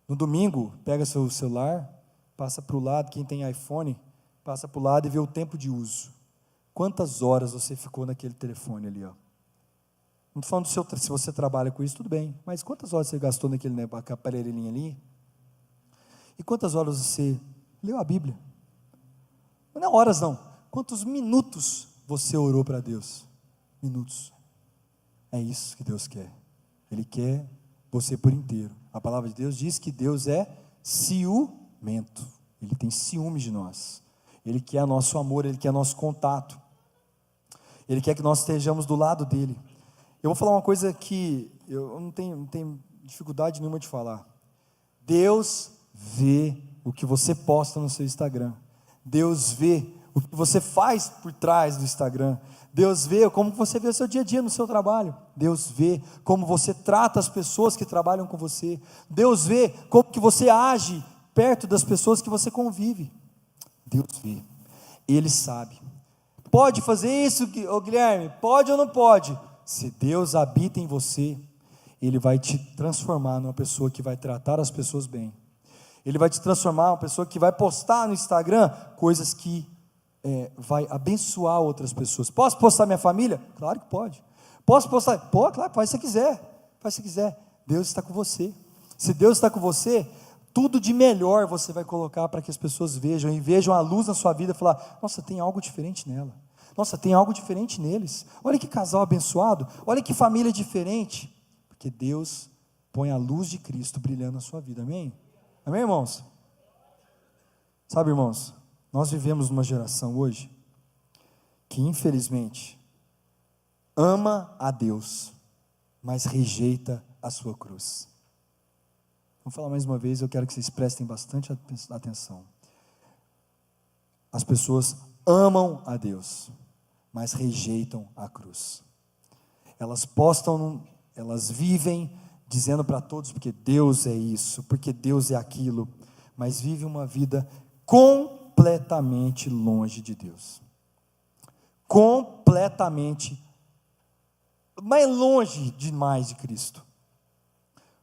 No domingo, pega seu celular, passa para o lado, quem tem iPhone, passa para o lado e vê o tempo de uso. Quantas horas você ficou naquele telefone ali, ó? Não estou falando se você trabalha com isso, tudo bem, mas quantas horas você gastou naquele aparelhinho ali? E quantas horas você leu a Bíblia? Não é horas não, quantos minutos você orou para Deus? Minutos. É isso que Deus quer. Ele quer você por inteiro. A palavra de Deus diz que Deus é ciumento. Ele tem ciúme de nós. Ele quer nosso amor, Ele quer nosso contato. Ele quer que nós estejamos do lado dEle. Eu vou falar uma coisa que eu não tenho dificuldade nenhuma de falar. Deus vê o que você posta no seu Instagram. Deus vê o que você faz por trás do Instagram. Deus vê como você vê o seu dia a dia no seu trabalho. Deus vê como você trata as pessoas que trabalham com você. Deus vê como que você age perto das pessoas que você convive. Deus vê, Ele sabe. Pode fazer isso, ô Guilherme? Pode ou não pode? Se Deus habita em você, Ele vai te transformar numa pessoa que vai tratar as pessoas bem. Ele vai te transformar numa pessoa que vai postar no Instagram coisas que vai abençoar outras pessoas. Posso postar minha família? Claro que pode. Posso postar? Pô, claro, faz se quiser. Faz se quiser. Deus está com você. Se Deus está com você, tudo de melhor você vai colocar para que as pessoas vejam, e vejam a luz na sua vida e falar, nossa, tem algo diferente nela. Nossa, tem algo diferente neles. Olha que casal abençoado. Olha que família diferente. Porque Deus põe a luz de Cristo brilhando na sua vida. Amém? Amém, irmãos? Sabe, irmãos, nós vivemos numa geração hoje que infelizmente ama a Deus, mas rejeita a sua cruz. Vou falar mais uma vez, eu quero que vocês prestem bastante atenção. As pessoas amam a Deus, mas rejeitam a cruz. Elas postam, elas vivem dizendo para todos, porque Deus é isso, porque Deus é aquilo, mas vivem uma vida completamente longe de Deus. Completamente, mas longe demais de Cristo.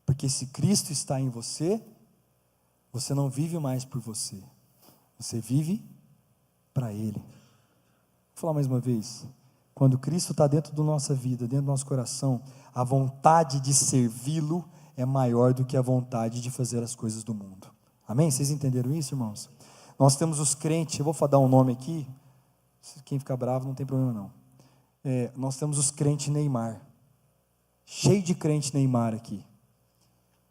Porque se Cristo está em você, você não vive mais por você, você vive para Ele. Vou falar mais uma vez, quando Cristo está dentro da nossa vida, dentro do nosso coração, a vontade de servi-lo é maior do que a vontade de fazer as coisas do mundo. Amém? Vocês entenderam isso, irmãos? Nós temos os crentes, eu vou dar um nome aqui, quem ficar bravo não tem problema não. Nós temos os crentes Neymar, cheio de crente Neymar aqui.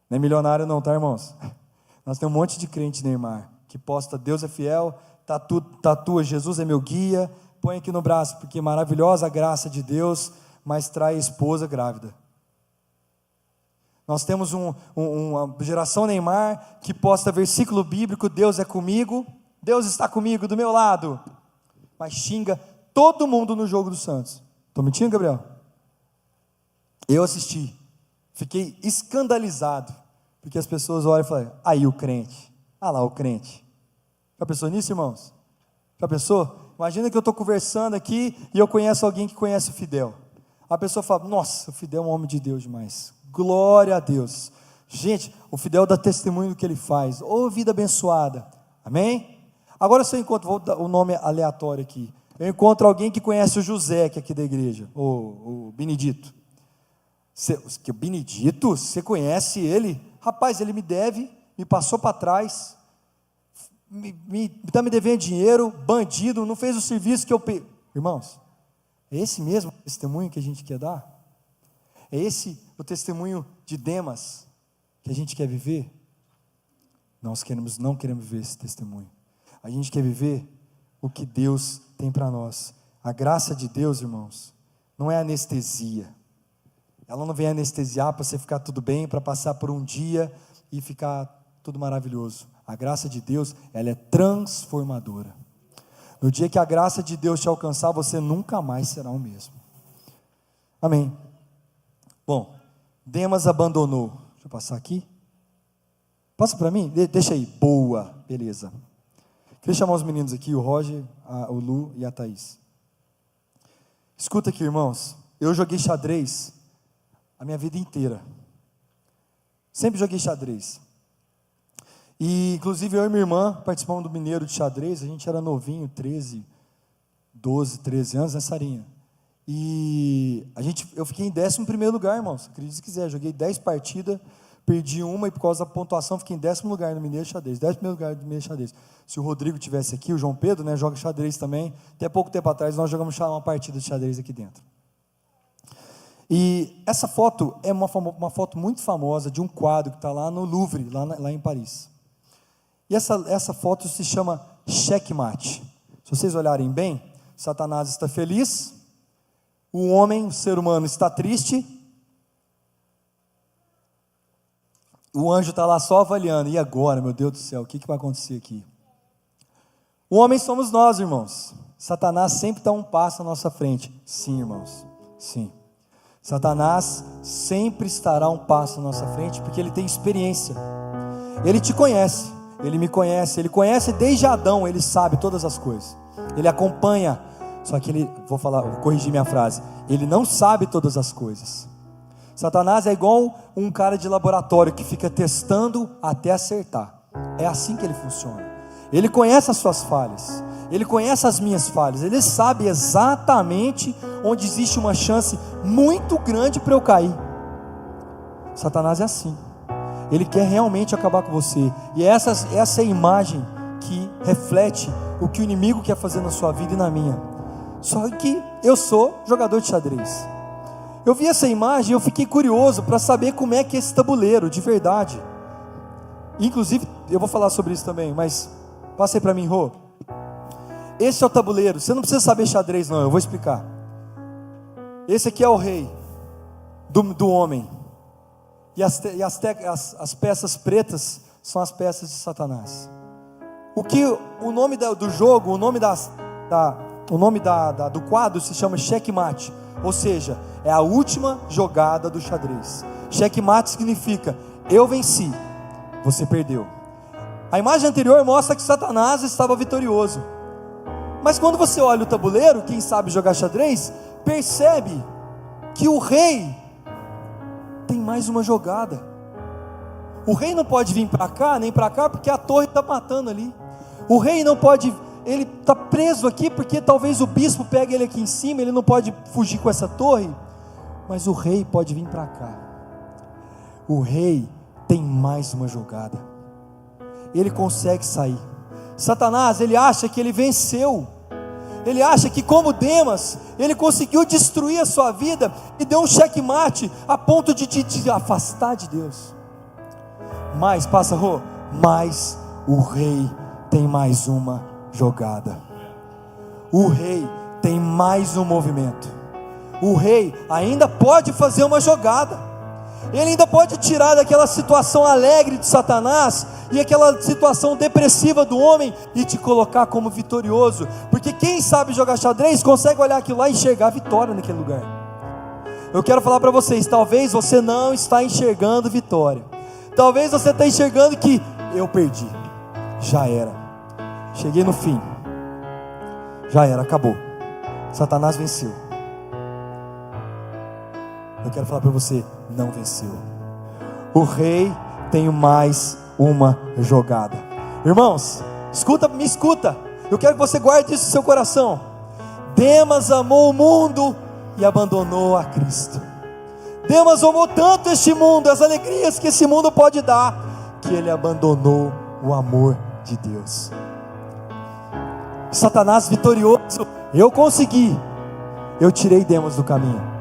Não é milionário não, tá, irmãos? Nós temos um monte de crente Neymar, que posta Deus é fiel, tatua Jesus é meu guia, põe aqui no braço, porque maravilhosa a graça de Deus, mas trai a esposa grávida. Nós temos uma geração Neymar, que posta versículo bíblico, Deus é comigo, Deus está comigo, do meu lado, mas xinga todo mundo no jogo do Santos. Estou mentindo, Gabriel? Eu assisti, fiquei escandalizado, porque as pessoas olham e falam, aí o crente, ah lá o crente. Já pensou nisso, irmãos? Já pensou? Imagina que eu estou conversando aqui, e eu conheço alguém que conhece o Fidel. A pessoa fala, nossa, o Fidel é um homem de Deus demais, glória a Deus. Gente, o Fidel dá testemunho do que ele faz, ô vida abençoada, amém? Agora se eu encontro, vou dar o nome aleatório aqui, eu encontro alguém que conhece o José, que é aqui da igreja, o Benedito. O Benedito, você conhece ele? Rapaz, ele me deve, me passou para trás, está me devendo dinheiro, bandido, não fez o serviço que eu pedi. Irmãos, é esse mesmo testemunho que a gente quer dar? É esse o testemunho de Demas que a gente quer viver? Nós não queremos viver esse testemunho. A gente quer viver o que Deus tem para nós. A graça de Deus, irmãos, não é anestesia. Ela não vem anestesiar para você ficar tudo bem, para passar por um dia e ficar tudo maravilhoso. A graça de Deus, ela é transformadora. No dia que a graça de Deus te alcançar, você nunca mais será o mesmo. Amém. Bom, Demas abandonou. Deixa eu passar aqui. Passa para mim? Deixa aí. Boa, beleza. Queria chamar os meninos aqui, o Roger, o Lu e a Thaís. Escuta aqui, irmãos. Eu joguei xadrez a minha vida inteira. Sempre joguei xadrez. E inclusive eu e minha irmã participamos do Mineiro de xadrez. A gente era novinho, 12, 13 anos, né, Sarinha? E eu fiquei em 11º lugar, irmãos. Acredite se quiser, joguei 10 partidas, perdi uma e por causa da pontuação fiquei em 10º lugar no Mineiro de xadrez. 10º lugar no Mineiro de xadrez. Se o Rodrigo tivesse aqui, o João Pedro, né, joga xadrez também. Até pouco tempo atrás nós jogamos uma partida de xadrez aqui dentro. E essa foto é uma foto muito famosa de um quadro que está lá no Louvre, lá em Paris. E essa foto se chama Checkmate. Se vocês olharem bem, Satanás está feliz, o homem, o ser humano, está triste, o anjo está lá só avaliando, e agora, meu Deus do céu, o que vai acontecer aqui? O homem somos nós, irmãos. Satanás sempre está um passo à nossa frente. Sim, irmãos, sim. Satanás sempre estará um passo à nossa frente, porque ele tem experiência. Ele te conhece, ele me conhece, ele conhece desde Adão, ele sabe todas as coisas. Ele acompanha, só que ele, vou corrigir minha frase, ele não sabe todas as coisas. Satanás é igual um cara de laboratório que fica testando até acertar. É assim que ele funciona. Ele conhece as suas falhas, ele conhece as minhas falhas, ele sabe exatamente onde existe uma chance muito grande para eu cair. Satanás é assim, ele quer realmente acabar com você, e essa é a imagem que reflete o que o inimigo quer fazer na sua vida e na minha. Só que eu sou jogador de xadrez. Eu vi essa imagem e eu fiquei curioso para saber como é que é esse tabuleiro, de verdade. Inclusive, eu vou falar sobre isso também, mas passa aí para mim, Rô. Esse é o tabuleiro, você não precisa saber xadrez não, eu vou explicar. Esse aqui é o rei do homem. E as peças pretas são as peças de Satanás. O nome do jogo, o nome do quadro se chama checkmate. Ou seja, é a última jogada do xadrez. Checkmate significa: eu venci, você perdeu. A imagem anterior mostra que Satanás estava vitorioso. Mas quando você olha o tabuleiro, quem sabe jogar xadrez, percebe que o rei tem mais uma jogada. O rei não pode vir para cá, nem para cá, porque a torre está matando ali. O rei não pode, ele está preso aqui, porque talvez o bispo pegue ele aqui em cima, ele não pode fugir com essa torre. Mas o rei pode vir para cá. O rei tem mais uma jogada. Ele consegue sair. Satanás, ele acha que ele venceu. Ele acha que, como Demas, ele conseguiu destruir a sua vida e deu um checkmate a ponto de te afastar de Deus. Mas, Rô, mas o rei tem mais uma jogada. O rei tem mais um movimento. O rei ainda pode fazer uma jogada. Ele ainda pode tirar daquela situação alegre de Satanás e aquela situação depressiva do homem e te colocar como vitorioso. Porque quem sabe jogar xadrez consegue olhar aquilo lá e enxergar a vitória naquele lugar. Eu quero falar para vocês, talvez você não está enxergando vitória. Talvez você está enxergando que eu perdi, já era, cheguei no fim, já era, acabou, Satanás venceu. Eu quero falar para você, não venceu. O rei tem mais uma jogada. Irmãos, me escuta. Eu quero que você guarde isso no seu coração. Demas amou o mundo e abandonou a Cristo. Demas amou tanto este mundo, as alegrias que esse mundo pode dar, que ele abandonou o amor de Deus. Satanás vitorioso, eu consegui, eu tirei Demas do caminho.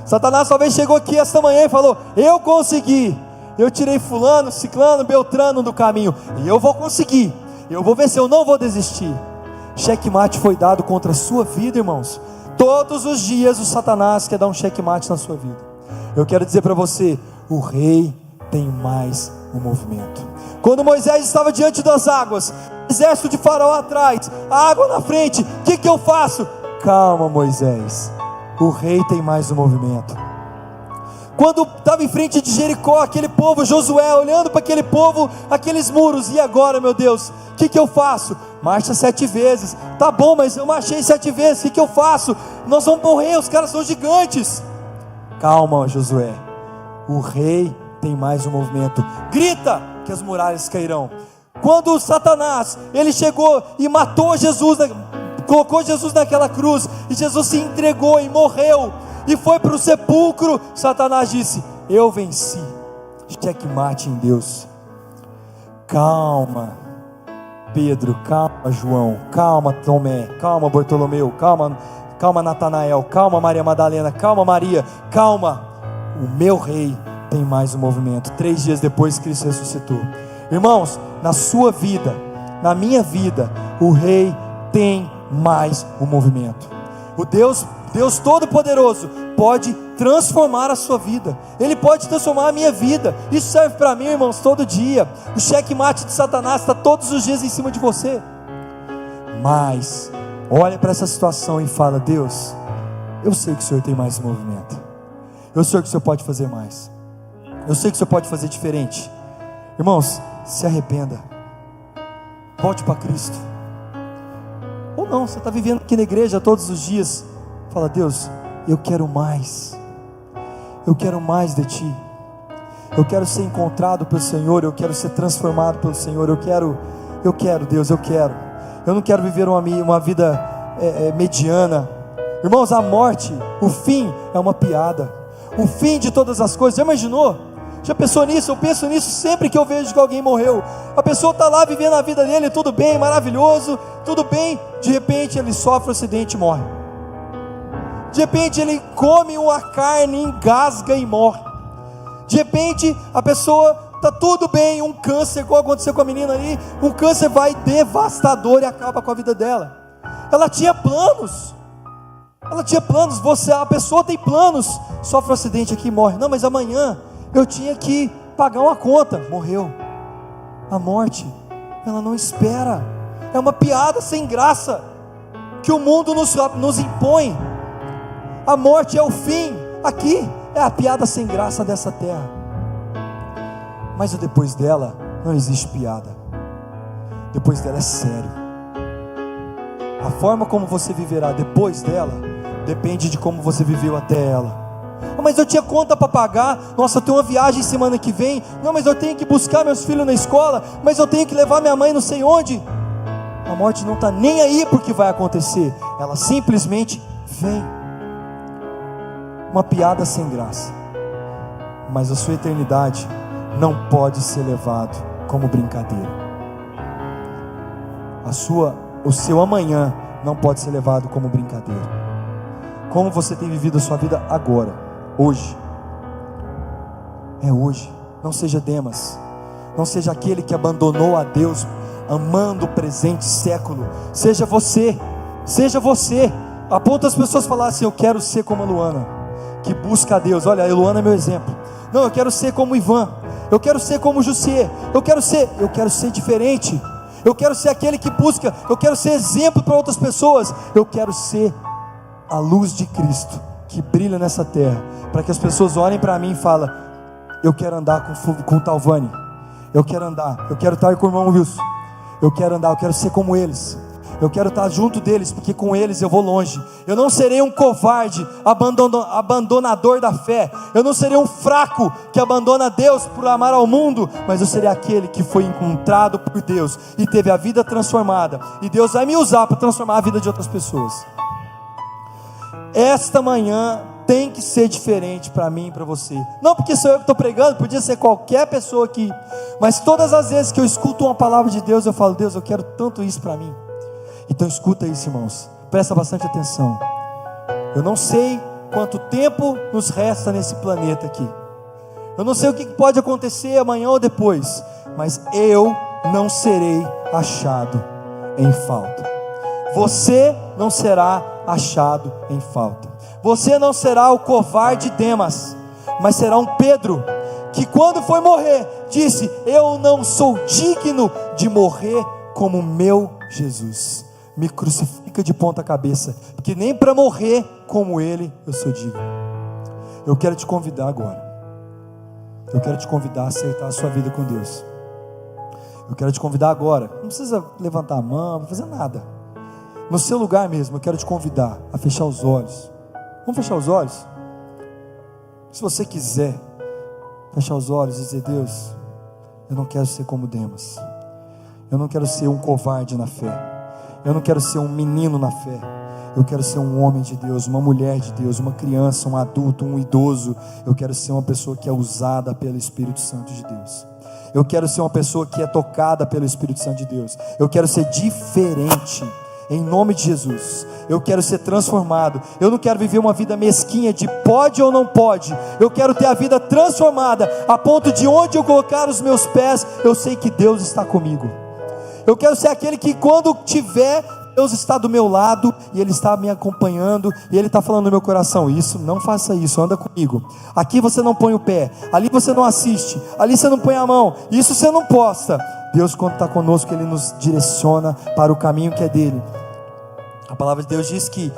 Satanás talvez chegou aqui esta manhã e falou: eu consegui, eu tirei fulano, ciclano, beltrano do caminho, e eu vou conseguir, eu vou vencer, eu não vou desistir. Checkmate foi dado contra a sua vida, irmãos. Todos os dias o Satanás quer dar um checkmate na sua vida. Eu quero dizer para você, o rei tem mais um movimento. Quando Moisés estava diante das águas, exército de Faraó atrás, a água na frente, o que eu faço? Calma, Moisés, o rei tem mais um movimento. Quando estava em frente de Jericó, aquele povo, Josué olhando para aquele povo, aqueles muros, e agora, meu Deus, o que eu faço? Marcha 7 vezes, tá bom, mas eu marchei 7 vezes, o que eu faço? Nós vamos morrer, os caras são gigantes. Calma, Josué, o rei tem mais um movimento. Grita que as muralhas cairão. Quando Satanás, ele chegou e matou Jesus, colocou Jesus naquela cruz, e Jesus se entregou e morreu, e foi para o sepulcro, Satanás disse: eu venci. Checkmate em Deus. Calma Pedro, calma João, calma Tomé, calma Bartolomeu, calma Natanael, calma Maria Madalena, calma Maria, calma, o meu rei tem mais um movimento. 3 dias depois Cristo ressuscitou. Irmãos, na sua vida, na minha vida, o rei tem mais um movimento. O Deus Todo-Poderoso pode transformar a sua vida. Ele pode transformar a minha vida. Isso serve para mim, irmãos, todo dia. O checkmate de Satanás está todos os dias em cima de você. mais. Olha para essa situação e fala: Deus, eu sei que o Senhor tem mais movimento, eu sei que o Senhor pode fazer mais, eu sei que o Senhor pode fazer diferente. Irmãos, se arrependa, volte para Cristo. Ou não, você está vivendo aqui na igreja todos os dias, fala: Deus, eu quero mais de Ti, eu quero ser encontrado pelo Senhor, eu quero ser transformado pelo Senhor, eu quero Deus, eu não quero viver uma vida mediana. Irmãos, a morte, o fim é uma piada, o fim de todas as coisas. Já imaginou? Já pensou nisso? Eu penso nisso sempre que eu vejo que alguém morreu. A pessoa está lá vivendo a vida dele, tudo bem, maravilhoso, tudo bem. De repente ele sofre um acidente e morre. De repente ele come uma carne, engasga e morre. De repente a pessoa está tudo bem, um câncer, igual aconteceu com a menina ali, um câncer vai devastador e acaba com a vida dela. Ela tinha planos, a pessoa tem planos, sofre um acidente aqui e morre. Não, mas amanhã eu tinha que pagar uma conta, morreu. A morte, ela não espera, é uma piada sem graça que o mundo nos impõe. A morte é o fim, aqui é a piada sem graça dessa terra. Mas depois dela não existe piada, depois dela é sério. A forma como você viverá depois dela depende de como você viveu até ela. Mas eu tinha conta para pagar, nossa, eu tenho uma viagem semana que vem, não, mas eu tenho que buscar meus filhos na escola, mas eu tenho que levar minha mãe não sei onde. A morte não está nem aí porque vai acontecer, ela simplesmente vem. Uma piada sem graça, mas a sua eternidade não pode ser levado como brincadeira. O seu amanhã não pode ser levado como brincadeira. Como você tem vivido a sua vida agora, hoje? É hoje. Não seja Demas, não seja aquele que abandonou a Deus, amando o presente século. Seja você. Aponta as pessoas a falar assim: eu quero ser como a Luana, que busca a Deus. Olha, a Luana é meu exemplo. Não, eu quero ser como o Ivan, eu quero ser como o Jussier, eu quero ser diferente, eu quero ser aquele que busca, eu quero ser exemplo para outras pessoas, eu quero ser a luz de Cristo que brilha nessa terra, para que as pessoas olhem para mim e falem: eu quero andar com o Talvani, eu quero estar com o irmão Wilson, eu quero ser como eles, eu quero estar junto deles, porque com eles eu vou longe. Eu não serei um covarde, abandonador da fé. Eu não serei um fraco que abandona Deus por amar ao mundo, mas eu serei aquele que foi encontrado por Deus e teve a vida transformada, e Deus vai me usar para transformar a vida de outras pessoas. Esta manhã tem que ser diferente para mim e para você. Não porque sou eu que estou pregando, podia ser qualquer pessoa aqui, mas todas as vezes que eu escuto uma palavra de Deus, eu falo: Deus, eu quero tanto isso para mim. Então escuta isso, irmãos, presta bastante atenção. Eu não sei quanto tempo nos resta nesse planeta aqui, eu não sei o que pode acontecer amanhã ou depois, mas eu não serei achado em falta. Você não será achado em falta. Você não será o covarde Demas, mas será um Pedro, que quando foi morrer, disse: eu não sou digno de morrer como meu Jesus. Me crucifica de ponta cabeça, porque nem para morrer como Ele eu sou digno. Eu quero te convidar agora, eu quero te convidar a acertar a sua vida com Deus. Eu quero te convidar agora, não precisa levantar a mão, não fazer nada, no seu lugar mesmo, eu quero te convidar a fechar os olhos. Vamos fechar os olhos? Se você quiser fechar os olhos e dizer: Deus, eu não quero ser como Demas, eu não quero ser um covarde na fé, eu não quero ser um menino na fé, eu quero ser um homem de Deus, uma mulher de Deus, uma criança, um adulto, um idoso. Eu quero ser uma pessoa que é usada pelo Espírito Santo de Deus. Eu quero ser uma pessoa que é tocada pelo Espírito Santo de Deus. Eu quero ser diferente, em nome de Jesus. Eu quero ser transformado. Eu não quero viver uma vida mesquinha de pode ou não pode. Eu quero ter a vida transformada, a ponto de onde eu colocar os meus pés, eu sei que Deus está comigo. Eu quero ser aquele que quando tiver Deus está do meu lado e Ele está me acompanhando e Ele está falando no meu coração: isso, não faça isso, anda comigo. Aqui você não põe o pé, ali você não assiste, ali você não põe a mão, isso você não posta. Deus, quando está conosco, Ele nos direciona para o caminho que é dele. A palavra de Deus diz que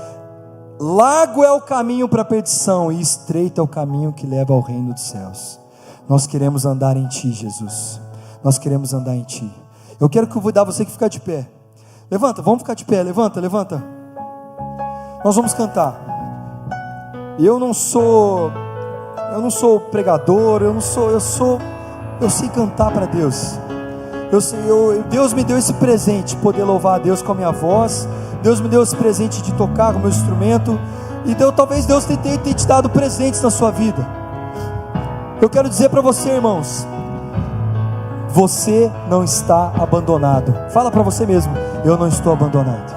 largo é o caminho para a perdição e estreito é o caminho que leva ao reino dos céus. Nós queremos andar em Ti, Jesus. Nós queremos andar em Ti. Eu quero convidar você que ficar de pé. Levanta, vamos ficar de pé, levanta. Nós vamos cantar. Eu não sou pregador, eu sei cantar para Deus. Deus me deu esse presente, poder louvar a Deus com a minha voz. Deus me deu esse presente de tocar com o meu instrumento. Então talvez Deus tenha te dado presentes na sua vida. Eu quero dizer para você, irmãos, você não está abandonado. Fala para você mesmo: eu não estou abandonado.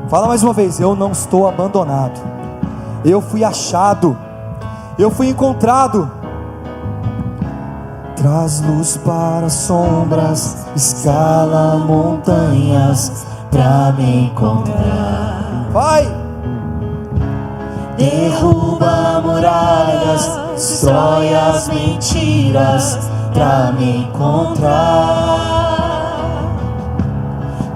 Fala mais uma vez: eu não estou abandonado. Eu fui achado, eu fui encontrado. Traz luz para sombras, escala montanhas pra me encontrar. Vai! Derruba muralhas, destrói as mentiras pra me encontrar.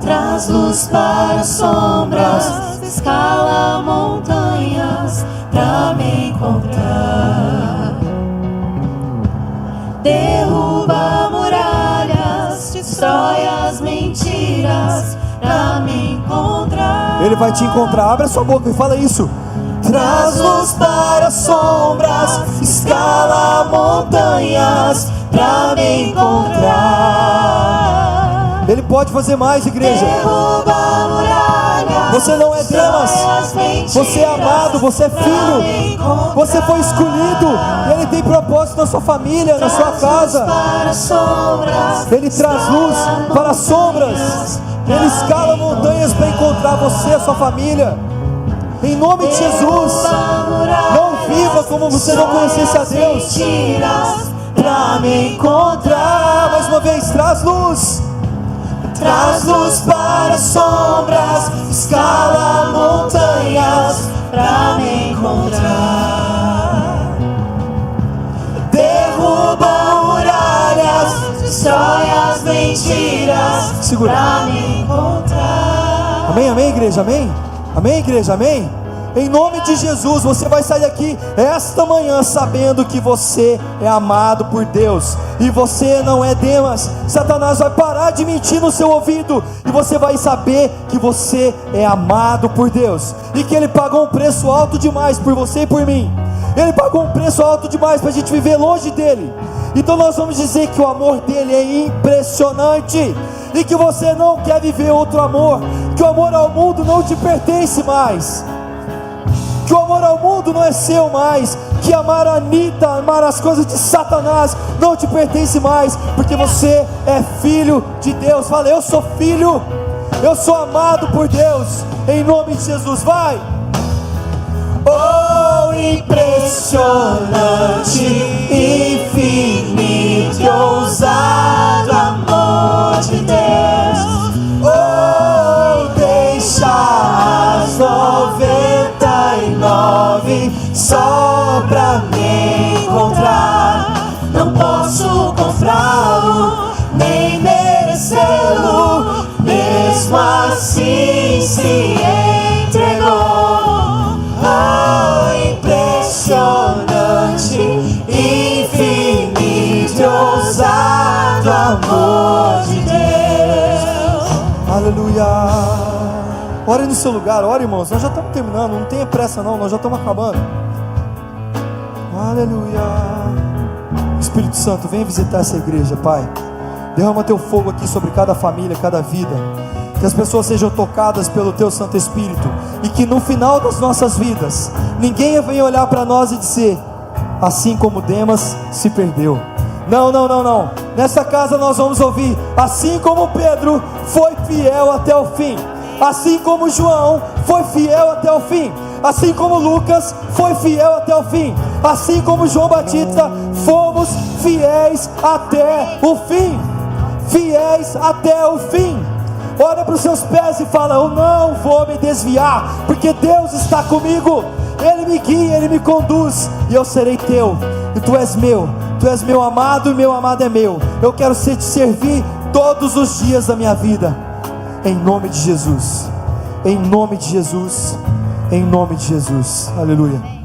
Traz luz para sombras, escala montanhas pra me encontrar. Derruba muralhas, destrói as mentiras pra me encontrar. Ele vai te encontrar. Abre a sua boca e fala isso. Traz luz para sombras, escala montanhas pra me encontrar. Ele pode fazer mais, igreja. Derruba muralhas, você não é Demas, você é amado, você é filho, você foi escolhido. Ele tem propósito na sua família, na sua casa. Ele traz luz para sombras. Ele escala montanhas para encontrar você, a sua família. Em nome de Jesus, não viva como você não conhecesse a Deus. Pra me encontrar. Mais uma vez, traz luz. Traz luz para sombras, escala montanhas pra me encontrar. Derruba muralhas, destrói as mentiras. Segura. Pra me encontrar. Amém, amém, igreja, amém? Amém, igreja, amém? Em nome de Jesus, você vai sair daqui esta manhã sabendo que você é amado por Deus e você não é Demas. Satanás vai parar de mentir no seu ouvido e você vai saber que você é amado por Deus e que Ele pagou um preço alto demais por você e por mim. Ele pagou um preço alto demais para a gente viver longe dEle. Então nós vamos dizer que o amor dEle é impressionante e que você não quer viver outro amor, que o amor ao mundo não te pertence mais, que o amor ao mundo não é seu mais, que amar a Anitta, amar as coisas de Satanás não te pertence mais, porque você é filho de Deus. Fala: eu sou filho, eu sou amado por Deus, em nome de Jesus. Vai! Oh, impressionante, infinito e ousado amor de Deus. Oh, deixa as 99 só pra me encontrar. Não posso comprá-lo, nem merecê-lo, mesmo assim se entregou. Oh, impressionante, infinito e ousado amor de Deus. Aleluia. Ore no seu lugar, ore, irmãos. Nós já estamos terminando, não tenha pressa não, nós já estamos acabando. Aleluia. Espírito Santo, vem visitar essa igreja, Pai. Derrama teu fogo aqui sobre cada família, cada vida. Que as pessoas sejam tocadas pelo teu Santo Espírito e que no final das nossas vidas ninguém venha olhar para nós e dizer: assim como Demas se perdeu. Não, não, não, não. Nessa casa nós vamos ouvir: assim como Pedro foi fiel até o fim, assim como João foi fiel até o fim, assim como Lucas foi fiel até o fim, assim como João Batista, fomos fiéis até o fim. Fiéis até o fim. Olha para os seus pés e fala: eu não vou me desviar, porque Deus está comigo. Ele me guia, Ele me conduz, e eu serei teu, e tu és meu amado, e meu amado é meu. Eu quero te servir todos os dias da minha vida, em nome de Jesus, em nome de Jesus, em nome de Jesus, aleluia.